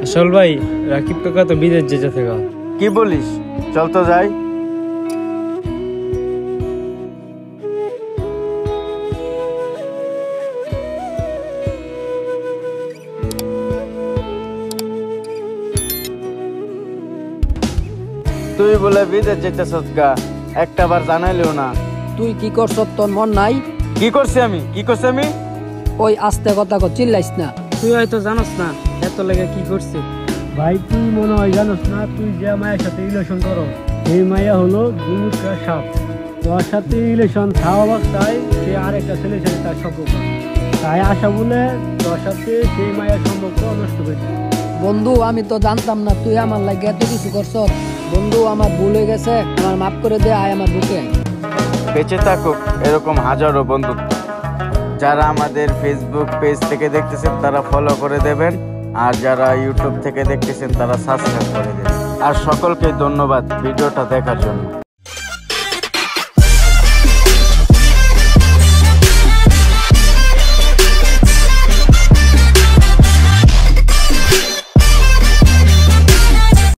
আসল ভাই, রাকিব কাকা তো বিদেশ যেতে থেকে। কি বলিস? চল তো যাই। তুই বলে বিদেশ যেতেছস গা, একটা বার জানাইলেও না। তুই কি করছ? তোর মন নাই? কি করছি আমি? ওই আস্তে কথা কো, চিল্লাইস না। তুই হয়তো জানোস না এত লেগে কি করছে। ভাই তুই মনে হয় জানোস না, তুই যে মায়ের সাথে রিলেশন করো সেই মায়া হলো দুমুখা সাপ। তোর সাথে রিলেশন থাকা অবস্থায় সে আরেকটা ছেলের সাথে তার সম্পর্ক, তাই আশা বলে তোর সাথে সেই মায়ের সম্পর্ক নষ্ট করে দিল। বন্ধু, আমি তো জানতাম না তুই আমার লাগে এত কিছু করছ। বন্ধু, আমার ভুল হয়ে গেছে, আমার মাফ করে দে। আয় আমার বুকে। বেঁচে থাকুক এরকম হাজারো বন্ধুত্ব। যারা আমাদের ফেসবুক পেজ থেকে দেখতেছেন তারা ফলো করে দেবেন, আর যারা ইউটিউব থেকে দেখতেছেন তারা সাবস্ক্রাইব করে দেবেন। আর সকলকে ধন্যবাদ ভিডিওটা দেখার জন্য।